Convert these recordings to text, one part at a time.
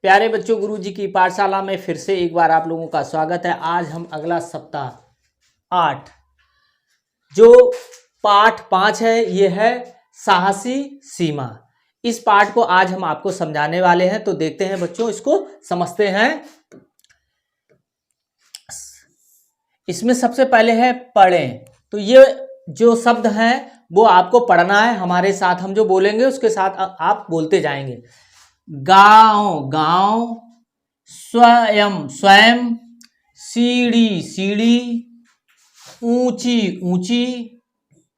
प्यारे बच्चों, गुरुजी की पाठशाला में फिर से एक बार आप लोगों का स्वागत है। आज हम अगला सप्ताह 8 जो पाठ 5 है, ये है साहसी सीमा। इस पाठ को आज हम आपको समझाने वाले हैं, तो देखते हैं बच्चों, इसको समझते हैं। इसमें सबसे पहले है पढ़ें। तो ये जो शब्द हैं वो आपको पढ़ना है, हमारे साथ हम जो बोलेंगे उसके साथ आप बोलते जाएंगे। गांव गांव, स्वयं स्वयं, सीढ़ी सीढ़ी, ऊंची ऊंची,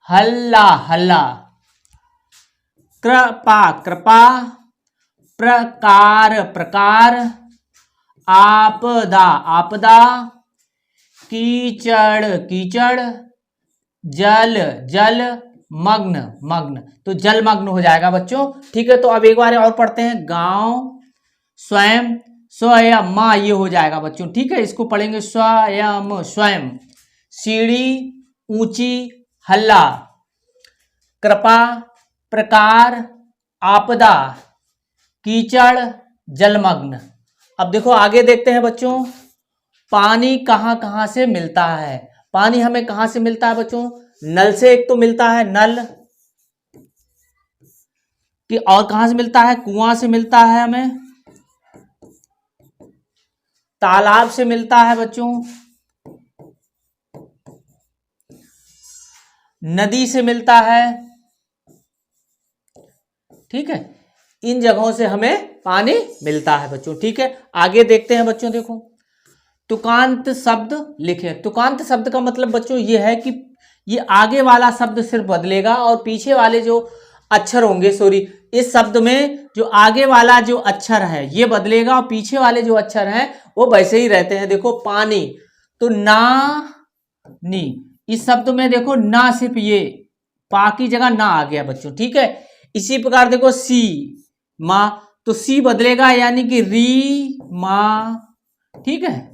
हल्ला हल्ला, कृपा कृपा, प्रकार प्रकार, आपदा आपदा, कीचड़ कीचड़, जल जल, मग्न मग्न। तो जलमग्न हो जाएगा बच्चों। ठीक है, तो अब एक बार और पढ़ते हैं। गांव, स्वयं, स्वयं, माँ ये हो जाएगा बच्चों। ठीक है, इसको पढ़ेंगे स्वयं स्वयं, सीढ़ी ऊंची, हल्ला, कृपा, प्रकार, आपदा, कीचड़, जलमग्न। अब देखो आगे देखते हैं बच्चों, पानी कहाँ कहाँ से मिलता है। पानी हमें कहाँ से मिलता है बच्चों? नल से एक तो मिलता है, नल कि, और कहां से मिलता है? कुआं से मिलता है, हमें तालाब से मिलता है बच्चों, नदी से मिलता है। ठीक है, इन जगहों से हमें पानी मिलता है बच्चों। ठीक है, आगे देखते हैं बच्चों। देखो, तुकांत शब्द लिखे। तुकांत शब्द का मतलब बच्चों ये है कि ये आगे वाला शब्द सिर्फ बदलेगा और पीछे वाले जो अक्षर होंगे, सॉरी, इस शब्द में जो आगे वाला जो अक्षर है ये बदलेगा और पीछे वाले जो अक्षर हैं वो वैसे ही रहते हैं। देखो, पानी, तो ना नी, इस शब्द में देखो ना सिर्फ ये पा की जगह ना आ गया बच्चों। ठीक है, इसी प्रकार देखो सी माँ, तो सी बदलेगा यानी कि री माँ। ठीक है,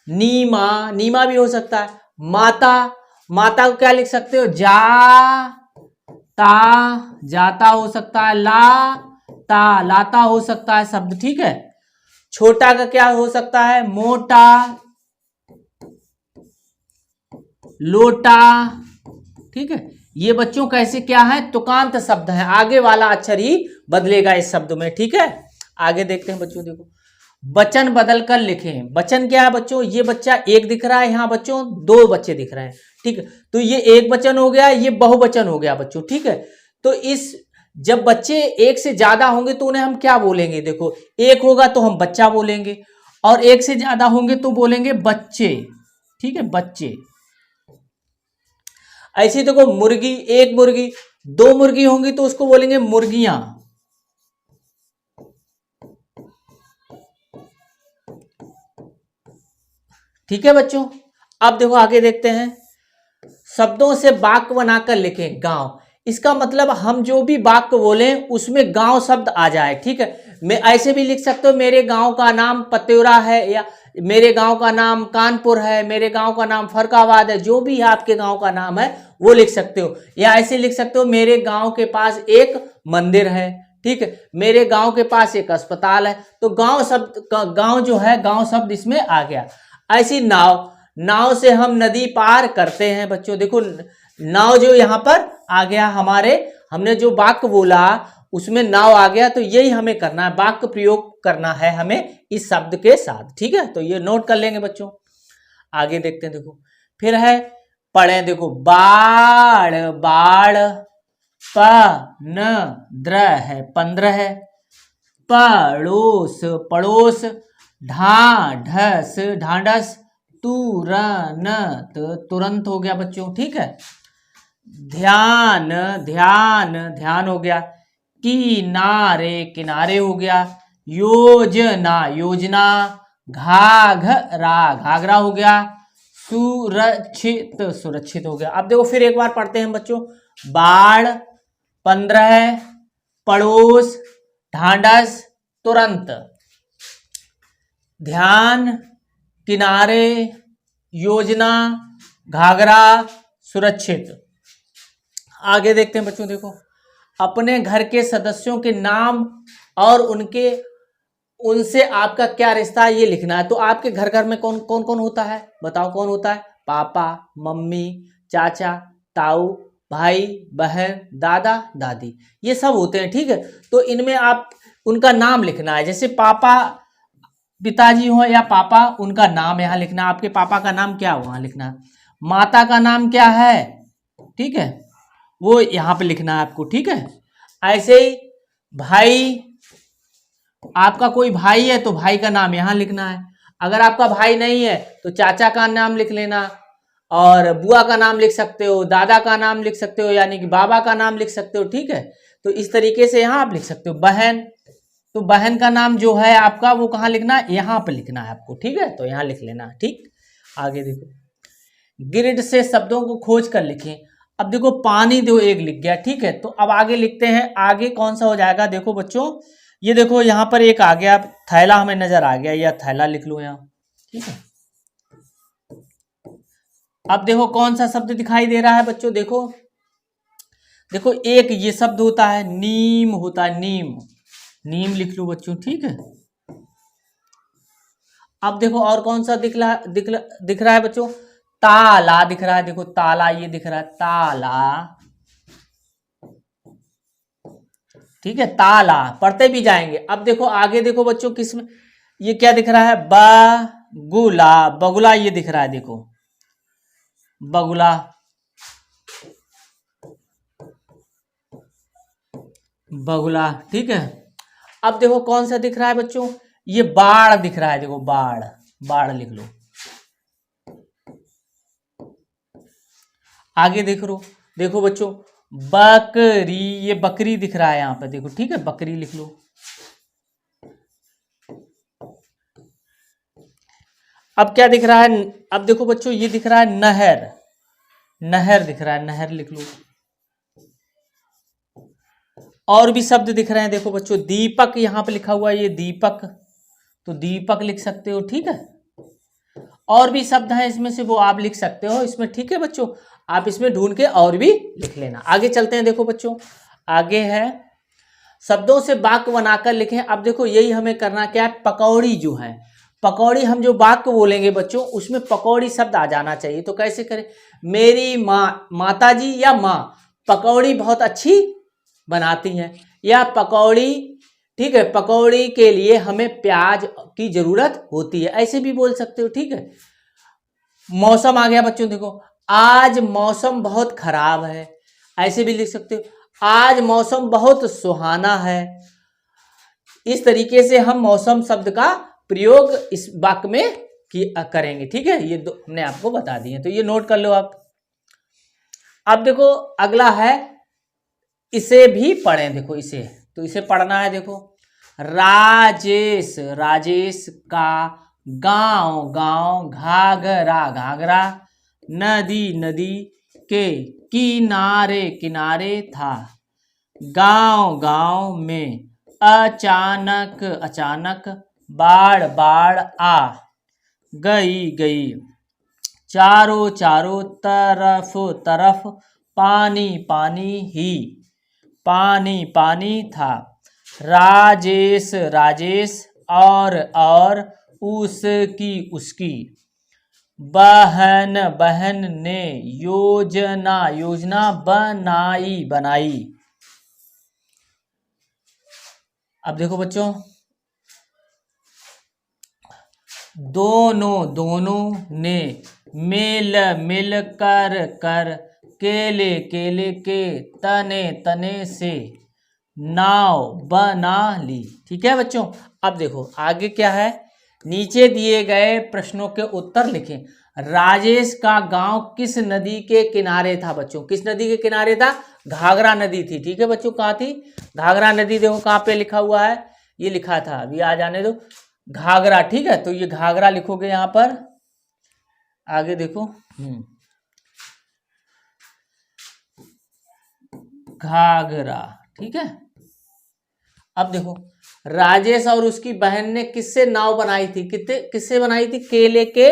नीमा, नीमा भी हो सकता है। माता, माता को क्या लिख सकते हो? जा ता, जाता हो सकता है। ला ता, लाता हो सकता है शब्द। ठीक है, छोटा का क्या हो सकता है? मोटा, लोटा। ठीक है, ये बच्चों कैसे क्या है? तुकांत शब्द है, आगे वाला अक्षर ही बदलेगा इस शब्द में। ठीक है, आगे देखते हैं बच्चों। देखो, वचन बदल कर लिखें। वचन क्या है बच्चों? ये बच्चा एक दिख रहा है, यहाँ बच्चों दो बच्चे दिख रहे हैं। ठीक है, तो ये एक वचन हो गया, ये बहुवचन हो गया बच्चों। ठीक है, तो इस जब बच्चे एक से ज्यादा होंगे तो उन्हें हम क्या बोलेंगे? देखो, एक होगा तो हम बच्चा बोलेंगे और एक से ज्यादा होंगे तो बोलेंगे बच्चे। ठीक है, बच्चे। ऐसी देखो, मुर्गी, एक मुर्गी, दो मुर्गी होंगी तो उसको बोलेंगे मुर्गियां। ठीक है बच्चों, अब देखो आगे देखते हैं। शब्दों से वाक्य बनाकर लिखें। गांव, इसका मतलब हम जो भी वाक्य बोले उसमें गांव शब्द आ जाए। ठीक है, मैं ऐसे भी लिख सकते हो, मेरे गांव का नाम पत्योरा है, या मेरे गांव का नाम कानपुर है, मेरे गांव का नाम फरकाबाद है। जो भी आपके गांव का नाम है वो लिख सकते हो, या ऐसे लिख सकते हो, मेरे गांव के पास एक मंदिर है। ठीक है, मेरे गांव के पास एक अस्पताल है। तो गांव शब्द, गांव जो है, गांव शब्द इसमें आ गया। ऐसी नाव, नाव से हम नदी पार करते हैं बच्चों। देखो, नाव जो यहां पर आ गया हमारे, हमने जो वाक्य बोला उसमें नाव आ गया, तो यही हमें करना है, वाक्य प्रयोग करना है हमें इस शब्द के साथ। ठीक है, तो ये नोट कर लेंगे बच्चों। आगे देखते हैं। देखो, फिर है पढ़ें। देखो, बाढ़ बाढ़, प न द्र है 15 है, पड़ोस पड़ोस, ढाढ़स ढाढ़स, तुरंत तुरंत हो गया बच्चों। ठीक है, ध्यान ध्यान ध्यान हो गया, किनारे किनारे हो गया, योजना योजना, घाघरा घाघरा हो गया, सुरक्षित सुरक्षित हो गया। अब देखो फिर एक बार पढ़ते हैं बच्चों। बाढ़, 15, पड़ोस, ढांढस, तुरंत, ध्यान, किनारे, योजना, घाघरा, सुरक्षित। आगे देखते हैं बच्चों। देखो, अपने घर के सदस्यों के नाम और उनके उनसे आपका क्या रिश्ता है ये लिखना है। तो आपके घर घर में कौन कौन कौन होता है, बताओ कौन होता है? पापा, मम्मी, चाचा, ताऊ, भाई, बहन, दादा, दादी, ये सब होते हैं। ठीक है, तो इनमें आप उनका नाम लिखना है। जैसे पापा पिताजी हो या पापा, उनका नाम यहाँ लिखना है। आपके पापा का नाम क्या हो वहाँ लिखना है। माता का नाम क्या है, ठीक है, वो यहाँ पे लिखना है आपको। ठीक है, ऐसे ही भाई, आपका कोई भाई है तो भाई का नाम यहाँ लिखना है। अगर आपका भाई नहीं है तो चाचा का नाम लिख लेना, और बुआ का नाम लिख सकते हो, दादा का नाम लिख सकते हो, यानी कि बाबा का नाम लिख सकते हो। ठीक है, तो इस तरीके से यहाँ आप लिख सकते हो। बहन, तो बहन का नाम जो है आपका वो कहाँ लिखना है, यहाँ पे लिखना है आपको। ठीक है, तो यहाँ लिख लेना। ठीक, आगे देखो, ग्रिड से शब्दों को खोज कर लिखें। अब देखो पानी दो एक लिख गया। ठीक है, तो अब आगे लिखते हैं। आगे कौन सा हो जाएगा, देखो बच्चों, ये देखो यहाँ पर एक आ गया थैला, हमें नजर आ गया, या थैला लिख लो यहाँ। ठीक है, अब देखो कौन सा शब्द दिखाई दे रहा है बच्चों, देखो देखो, एक ये शब्द होता है नीम, होता है नीम, नीम लिख लो बच्चों। ठीक है, अब देखो और कौन सा दिख रहा है बच्चों, ताला दिख रहा है। देखो ताला, ये दिख रहा है ताला। ठीक है, ताला पढ़ते भी जाएंगे। अब देखो आगे देखो बच्चों, किसमें ये क्या दिख रहा है, बगुला, बगुला ये दिख रहा है, देखो बगुला, बगुला। ठीक है, अब देखो कौन सा दिख रहा है बच्चों, ये बाढ़ दिख रहा है। देखो बाढ़, बाढ़ लिख लो। आगे देख लो, देखो बच्चों, बकरी, ये बकरी दिख रहा है यहाँ पे, देखो। ठीक है, बकरी लिख लो। अब क्या दिख रहा है, अब देखो बच्चों, ये दिख रहा है नहर, नहर दिख रहा है, नहर लिख लो। और भी शब्द दिख रहे हैं, देखो बच्चों, दीपक यहाँ पे लिखा हुआ है, ये दीपक, तो दीपक लिख सकते हो। ठीक है, और भी शब्द हैं इसमें से, वो आप लिख सकते हो इसमें। ठीक है बच्चों, आप इसमें ढूंढ के और भी लिख लेना। आगे चलते हैं, देखो बच्चों, आगे है शब्दों से वाक्य बनाकर लिखें। अब देखो यही हमें करना क्या है, पकौड़ी जो है, पकौड़ी हम जो वाक्य बोलेंगे बच्चों, उसमें पकौड़ी शब्द आ जाना चाहिए। तो कैसे करें, मेरी माँ, माता जी या माँ पकौड़ी बहुत अच्छी बनाती हैं, या पकौड़ी, ठीक है, पकौड़ी के लिए हमें प्याज की जरूरत होती है, ऐसे भी बोल सकते हो। ठीक है, मौसम आ गया बच्चों, देखो आज मौसम बहुत खराब है, ऐसे भी लिख सकते हो। आज मौसम बहुत सुहाना है। इस तरीके से हम मौसम शब्द का प्रयोग इस वाक्य में करेंगे। ठीक है, ये दो हमने आपको बता दिए, तो ये नोट कर लो आप। अब देखो अगला है, इसे भी पढ़ें। देखो इसे, तो इसे पढ़ना है। देखो राजेश, राजेश का गांव, गांव, घाघरा, घाघरा, नदी, नदी के किनारे, किनारे था। गांव, गांव में अचानक, अचानक बाढ़, बाढ़ आ गई, गई। चारों, चारों तरफ, तरफ पानी, पानी ही, पानी, पानी था। राजेश, राजेश और उसकी, उसकी बहन, बहन ने योजना, योजना बनाई, बनाई। अब देखो बच्चों, दोनों, दोनों ने मिल, मिल कर, कर केले, केले के तने, तने से नाव बना ली। ठीक है बच्चों, अब देखो आगे क्या है, नीचे दिए गए प्रश्नों के उत्तर लिखें। राजेश का गांव किस नदी के किनारे था बच्चों, किस नदी के किनारे था, घाघरा नदी थी। ठीक है बच्चों, कहाँ थी, घाघरा नदी। देखो कहाँ पे लिखा हुआ है, ये लिखा था, अभी आ जाने दो, घाघरा। ठीक है, तो ये घाघरा लिखोगे यहाँ पर। आगे देखो, घाघरा। ठीक है, अब देखो राजेश और उसकी बहन ने किससे नाव बनाई थी, किससे बनाई थी, केले के,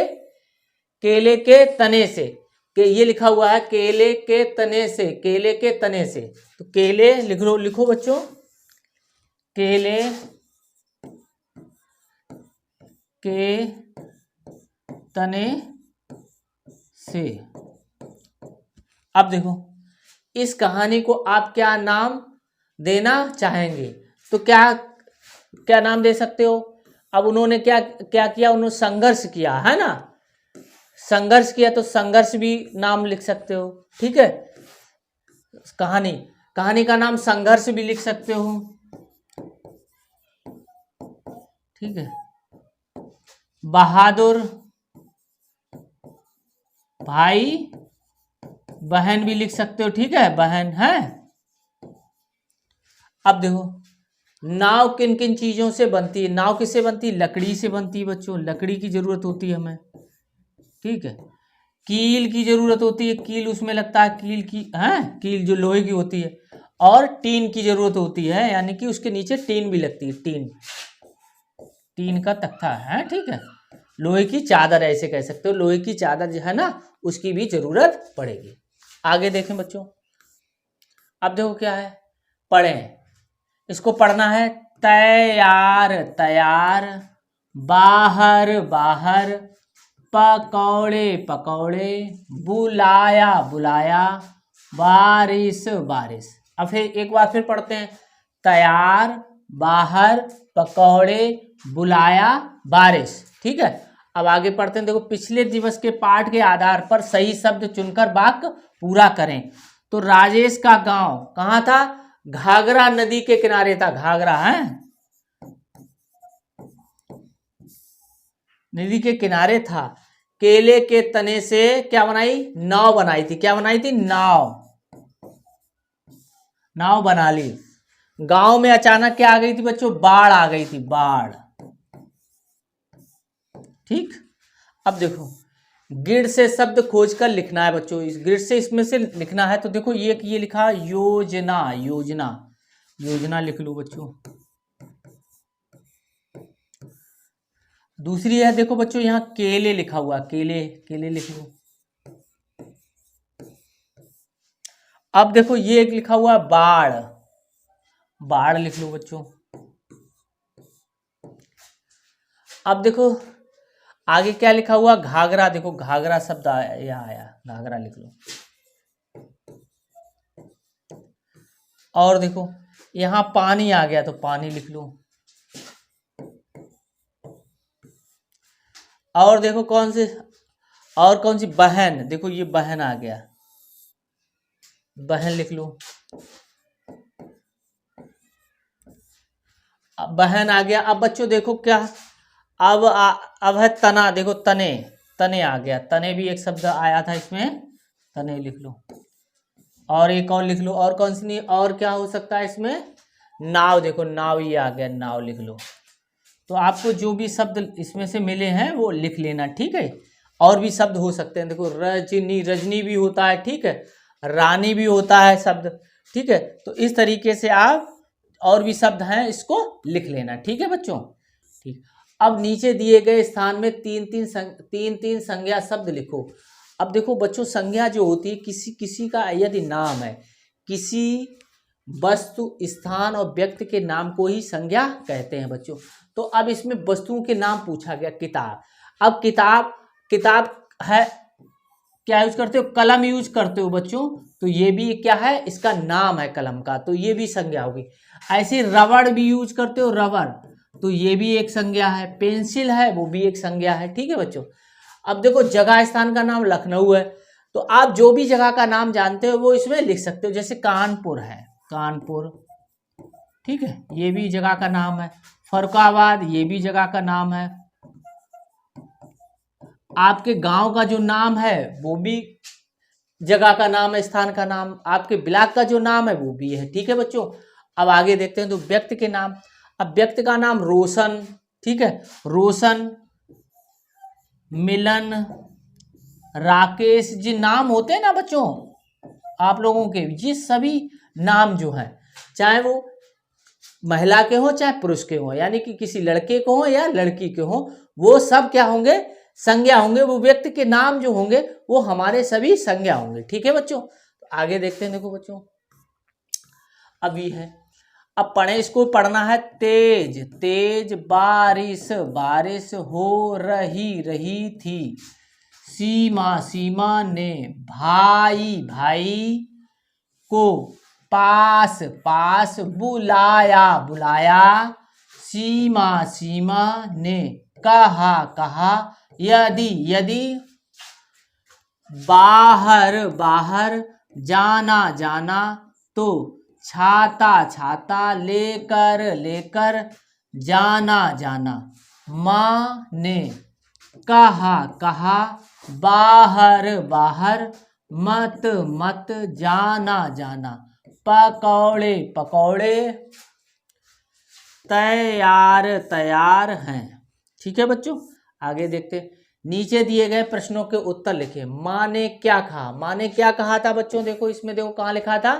केले के तने से, के ये लिखा हुआ है केले के तने से, केले के तने से। तो केले लिख लो, लिखो बच्चों, केले के तने से। अब देखो इस कहानी को आप क्या नाम देना चाहेंगे, तो क्या क्या नाम दे सकते हो। अब उन्होंने क्या क्या किया, उन्होंने संघर्ष किया है ना, संघर्ष किया तो संघर्ष भी नाम लिख सकते हो। ठीक है, कहानी कहानी का नाम संघर्ष भी लिख सकते हो। ठीक है, बहादुर भाई बहन भी लिख सकते हो। ठीक है, बहन है। अब देखो नाव किन किन चीजों से बनती है, नाव किससे बनती है, लकड़ी से बनती है बच्चों, लकड़ी की जरूरत होती है हमें। ठीक है, कील की जरूरत होती है, कील उसमें लगता है, कील की है, कील जो लोहे की होती है। और टीन की जरूरत होती है, यानी कि उसके नीचे टीन भी लगती है, टीन, टीन का तख्ता है। ठीक है, लोहे की चादर ऐसे कह सकते हो, लोहे की चादर जो है ना उसकी भी जरूरत पड़ेगी। आगे देखें बच्चों, अब देखो क्या है, पढ़ें, इसको पढ़ना है। तैयार तैयार, बाहर बाहर, पकौड़े पकौड़े, बुलाया बुलाया, बारिश बारिश। अब फिर एक बार फिर पढ़ते हैं, तैयार बाहर पकौड़े बुलाया बारिश। ठीक है, अब आगे पढ़ते हैं। देखो पिछले दिवस के पाठ के आधार पर सही शब्द चुनकर वाक्य पूरा करें। तो राजेश का गांव कहाँ था, घाघरा नदी के किनारे था, घाघरा है नदी के किनारे था। केले के तने से क्या बनाई, नाव बनाई थी, क्या बनाई थी, नाव, नाव बना ली। गांव में अचानक क्या आ गई थी बच्चों, बाढ़ आ गई थी, बाढ़। ठीक, अब देखो गिर से शब्द खोजकर लिखना है बच्चों, इस गिर से इसमें से लिखना है। तो देखो ये लिखा योजना, योजना, योजना लिख लो बच्चों। दूसरी है देखो बच्चों यहाँ केले लिखा हुआ, केले, केले लिख लो। अब देखो ये एक लिखा हुआ बाढ़, बाढ़ लिख लो बच्चों। अब देखो आगे क्या लिखा हुआ, घाघरा, देखो घाघरा शब्द यहाँ आया, घाघरा लिख लो। और देखो यहाँ पानी आ गया तो पानी लिख लो। और देखो कौन से, और कौन सी, बहन, देखो ये बहन आ गया, बहन लिख लो। अब बहन आ गया। अब बच्चों देखो क्या, अब है तना, देखो तने, तने आ गया, तने भी एक शब्द आया था इसमें, तने लिख लो। और एक और लिख लो, और कौन सी, नहीं, और क्या हो सकता है इसमें, नाव, देखो नाव ये आ गया, नाव लिख लो। तो आपको जो भी शब्द इसमें से मिले हैं वो लिख लेना। ठीक है, और भी शब्द हो सकते हैं, देखो रजनी, रजनी भी होता है। ठीक है, रानी भी होता है शब्द। ठीक है, तो इस तरीके से आप और भी शब्द हैं इसको लिख लेना। ठीक है बच्चों, ठीक। अब नीचे दिए गए स्थान में तीन तीन संज्ञा शब्द लिखो। अब देखो बच्चों संज्ञा जो होती है, किसी किसी का यदि नाम है, किसी वस्तु, स्थान और व्यक्ति के नाम को ही संज्ञा कहते हैं बच्चों। तो अब इसमें वस्तुओं के नाम पूछा गया, किताब। अब किताब, किताब है, क्या यूज करते हो, कलम यूज करते हो बच्चों, तो ये भी क्या है, इसका नाम है कलम का, तो ये भी संज्ञा होगी। ऐसे रबड़ भी यूज करते हो, रबड़, तो ये भी एक संज्ञा है। पेंसिल है, वो भी एक संज्ञा है। ठीक है बच्चों, अब देखो जगह स्थान का नाम लखनऊ है, तो आप जो भी जगह का नाम जानते हो वो इसमें लिख सकते हो। जैसे कानपुर है, कानपुर, ठीक है, ये भी जगह का नाम है। फरुखाबाद, ये भी जगह का नाम है। आपके गांव का जो नाम है वो भी जगह का नाम है, स्थान का नाम। आपके ब्लॉक का जो नाम है वो भी है। ठीक है बच्चों, अब आगे देखते हैं तो व्यक्ति के नाम। अब व्यक्ति का नाम रोशन, ठीक है, रोशन, मिलन, राकेश, जी नाम होते हैं ना बच्चों आप लोगों के, ये सभी नाम जो हैं, चाहे वो महिला के हो चाहे पुरुष के हो, यानी कि किसी लड़के को हो या लड़की के हो, वो सब क्या होंगे, संज्ञा होंगे। वो व्यक्ति के नाम जो होंगे वो हमारे सभी संज्ञा होंगे। ठीक है बच्चों, तो आगे देखते हैं। देखो बच्चों अब ये है, अब पढ़े, इसको पढ़ना है तेज तेज बारिश बारिश हो रही थी। सीमा सीमा ने भाई भाई को पास पास बुलाया बुलाया। सीमा सीमा ने कहा कहा यदि यदि बाहर बाहर जाना जाना तो छाता छाता लेकर लेकर जाना जाना। माँ ने कहा कहा बाहर बाहर मत मत जाना जाना। पकौड़े पकौड़े तैयार तैयार हैं। ठीक है बच्चों, आगे देखते। नीचे दिए गए प्रश्नों के उत्तर लिखे। माँ ने क्या कहा? माँ ने क्या कहा था बच्चों? देखो इसमें, देखो कहाँ लिखा था।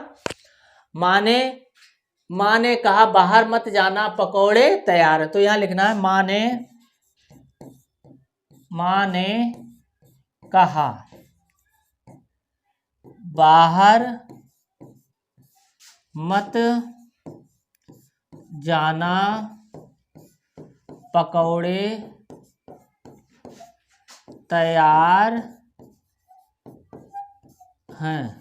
माँ ने कहा बाहर मत जाना, पकौड़े तैयार है। तो यहां लिखना है माँ ने कहा बाहर मत जाना, पकौड़े तैयार हैं।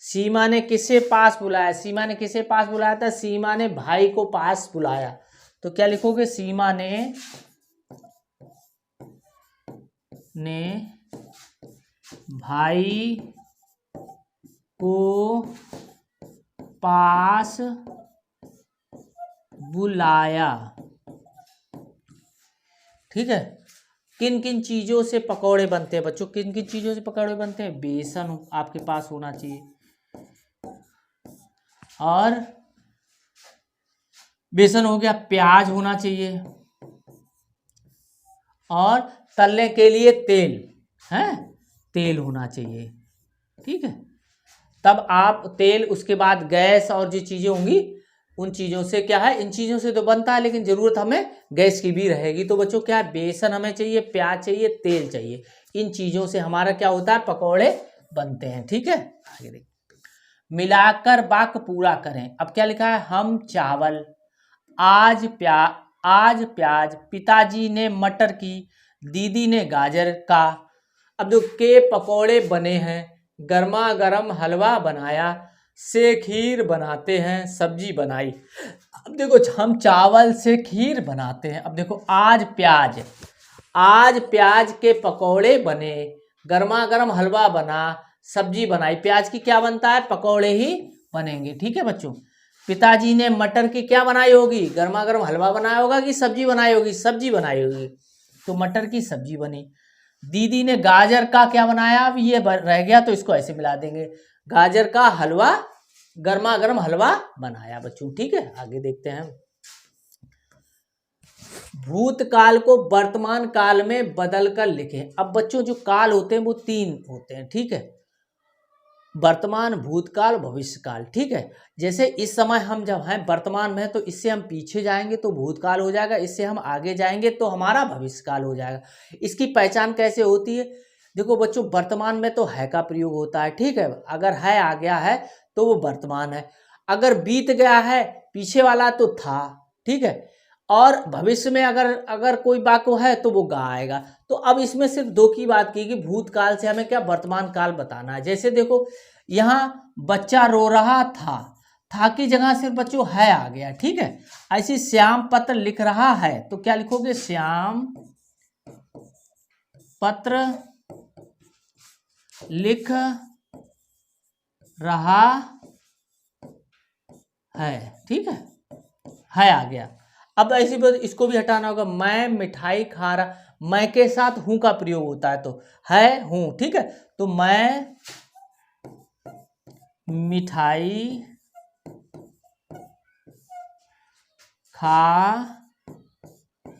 सीमा ने किसे पास बुलाया? सीमा ने किसे पास बुलाया था? सीमा ने भाई को पास बुलाया। तो क्या लिखोगे? सीमा ने भाई को पास बुलाया। ठीक है। किन किन चीजों से पकौड़े बनते हैं बच्चों? किन किन चीजों से पकौड़े बनते हैं? बेसन आपके पास होना चाहिए, और बेसन हो गया, प्याज होना चाहिए, और तलने के लिए तेल है, तेल होना चाहिए। ठीक है। तब आप तेल, उसके बाद गैस और जो चीजें होंगी उन चीजों से क्या है, इन चीजों से तो बनता है, लेकिन जरूरत हमें गैस की भी रहेगी। तो बच्चों क्या है, बेसन हमें चाहिए, प्याज चाहिए, तेल चाहिए। इन चीजों से हमारा क्या होता है, पकौड़े बनते हैं। ठीक है। आगे देखिए, मिलाकर वाक्य पूरा करें। अब क्या लिखा है? हम चावल, आज प्याज, पिताजी ने मटर की, दीदी ने गाजर का। अब जो के पकौड़े बने हैं, गर्मा गर्म हलवा बनाया, से खीर बनाते हैं, सब्जी बनाई। अब देखो, हम चावल से खीर बनाते हैं। अब देखो, आज प्याज के पकौड़े बने, गर्मा गर्म हलवा बना, सब्जी बनाई। प्याज की क्या बनता है? पकौड़े ही बनेंगे। ठीक है बच्चों। पिताजी ने मटर की क्या बनाई होगी? गर्मा गर्म हलवा बनाया होगा कि सब्जी बनाई होगी? सब्जी बनाई होगी, तो मटर की सब्जी बनी। दीदी ने गाजर का क्या बनाया? अब ये रह गया तो इसको ऐसे मिला देंगे, गाजर का हलवा, गर्मा गर्म हलवा बनाया बच्चों। ठीक है। आगे देखते हैं। भूतकाल को वर्तमान काल में बदल कर लिखें। अब बच्चों जो काल होते हैं वो 3 होते हैं। ठीक है। वर्तमान, भूतकाल, भविष्यकाल। ठीक है। जैसे इस समय हम जब हैं वर्तमान में, तो इससे हम पीछे जाएंगे तो भूतकाल हो जाएगा, इससे हम आगे जाएंगे तो हमारा भविष्यकाल हो जाएगा। इसकी पहचान कैसे होती है? देखो बच्चों, वर्तमान में तो है का प्रयोग होता है। ठीक है। अगर है आ गया है तो वो वर्तमान है, अगर बीत गया है पीछे वाला तो था। ठीक है। और भविष्य में अगर कोई वाक्य है तो वो गा आएगा। तो अब इसमें सिर्फ 2 की बात की कि भूतकाल से हमें क्या वर्तमान काल बताना है। जैसे देखो, यहाँ बच्चा रो रहा था की जगह सिर्फ बच्चों है आ गया। ठीक है। ऐसी श्याम पत्र लिख रहा है, तो क्या लिखोगे? श्याम पत्र लिख रहा है। ठीक है आ गया। अब ऐसी बात, इसको भी हटाना होगा। मैं मिठाई खा रहा, मैं के साथ हूं का प्रयोग होता है, तो है हूं। ठीक है। तो मैं मिठाई खा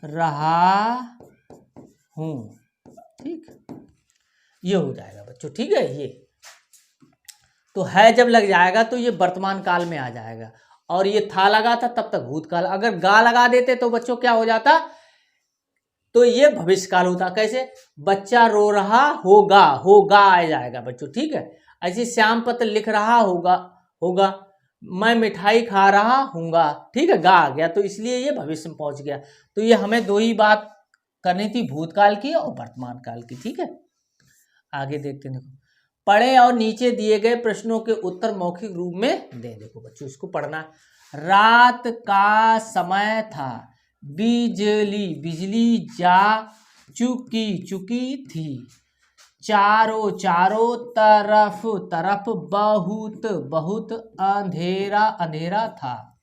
रहा हूं। ठीक, ये हो जाएगा बच्चों। ठीक है। ये तो है जब लग जाएगा तो ये वर्तमान काल में आ जाएगा, और ये था लगा था तब तक भूतकाल। अगर गा लगा देते तो बच्चों क्या हो जाता? तो ये भविष्यकाल होता। कैसे? बच्चा रो रहा होगा आ जाएगा बच्चों। ठीक है। ऐसे श्याम पत्र लिख रहा होगा, मैं मिठाई खा रहा हूँगा, ठीक है, गा आ गया तो इसलिए ये भविष्य में पहुंच गया। तो ये हमें दो ही बात करनी थी, भूतकाल की और वर्तमान काल की, ठीक है। आगे देखते हैं, देखो पढ़े और नीचे दिए गए प्रश्नों के उत्तर मौखिक रूप में दें। देखो बच्चों इसको पढ़ना। रात का समय था, बिजली जा चुकी थी, चारों तरफ बहुत अंधेरा था,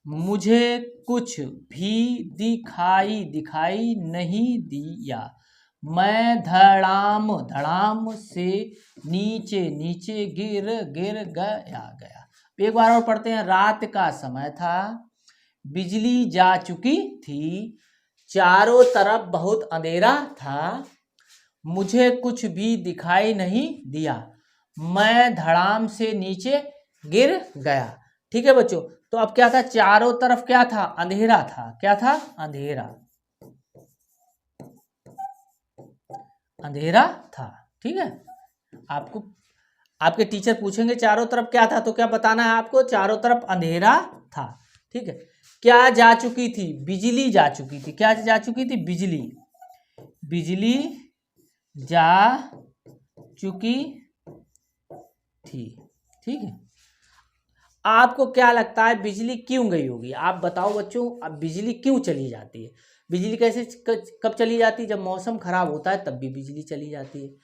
मुझे कुछ भी दिखाई नहीं दिया, मैं धड़ाम से नीचे गिर गया। एक बार और पढ़ते हैं। रात का समय था, बिजली जा चुकी थी, चारों तरफ बहुत अंधेरा था, मुझे कुछ भी दिखाई नहीं दिया, मैं धड़ाम से नीचे गिर गया। ठीक है बच्चों, तो अब क्या था, चारों तरफ क्या था, अंधेरा था। क्या था, अंधेरा था। ठीक है, आपको आपके टीचर पूछेंगे चारों तरफ क्या था, तो क्या बताना है आपको, चारों तरफ अंधेरा था। ठीक है, क्या जा चुकी थी, बिजली जा चुकी थी। क्या जा चुकी थी, बिजली जा चुकी थी। ठीक है, आपको क्या लगता है बिजली क्यों गई होगी, आप बताओ बच्चों। अब बिजली क्यों चली जाती है, बिजली कैसे कब चली जाती है, जब मौसम खराब होता है तब भी बिजली चली जाती है,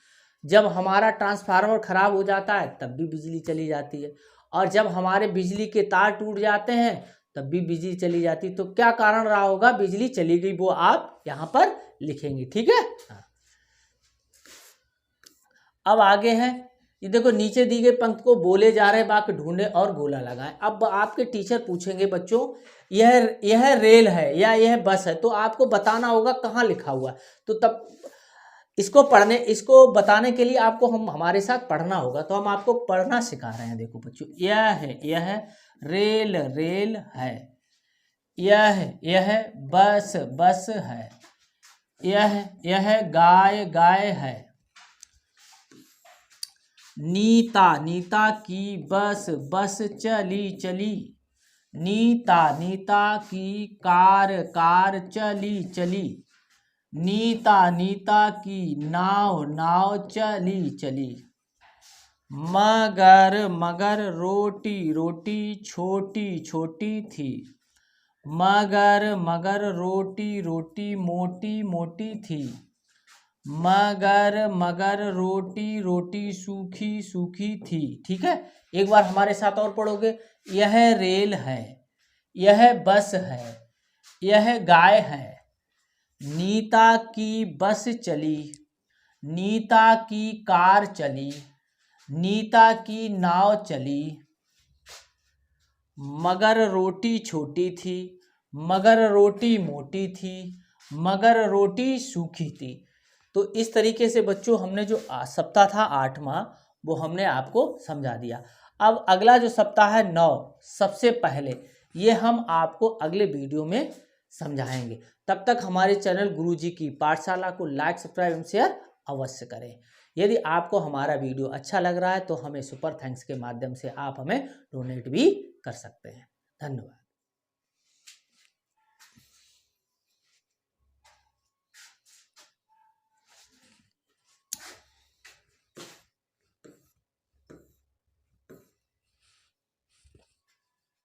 जब हमारा ट्रांसफार्मर खराब हो जाता है तब भी बिजली चली जाती है, और जब हमारे बिजली के तार टूट जाते हैं तब भी बिजली चली जाती है। तो क्या कारण रहा होगा बिजली चली गई, वो आप यहाँ पर लिखेंगे। ठीक है, अब आगे है, ये देखो नीचे दी गई पंक्ति को बोले जा रहे वाक्य ढूंढे और गोला लगाएं। अब आपके टीचर पूछेंगे बच्चों, यह रेल है या यह बस है, तो आपको बताना होगा कहाँ लिखा हुआ। तो तब इसको बताने के लिए आपको हमारे साथ पढ़ना होगा, तो हम आपको पढ़ना सिखा रहे हैं। देखो बच्चों, यह रेल है, यह बस है, यह गाय है, नीता की बस चली, नीता की कार चली, नीता की नाव चली, मगर रोटी छोटी थी, मगर रोटी मोटी थी, मगर रोटी सूखी थी। ठीक है, एक बार हमारे साथ और पढ़ोगे। यह रेल है, यह बस है, यह गाय है, नीता की बस चली, नीता की कार चली, नीता की नाव चली, मगर रोटी छोटी थी, मगर रोटी मोटी थी, मगर रोटी सूखी थी। तो इस तरीके से बच्चों हमने जो सप्ताह था 8वां, वो हमने आपको समझा दिया। अब अगला जो सप्ताह है 9, सबसे पहले ये हम आपको अगले वीडियो में समझाएंगे। तब तक हमारे चैनल गुरुजी की पाठशाला को लाइक, सब्सक्राइब एवं शेयर अवश्य करें। यदि आपको हमारा वीडियो अच्छा लग रहा है तो हमें सुपर थैंक्स के माध्यम से आप हमें डोनेट भी कर सकते हैं। धन्यवाद।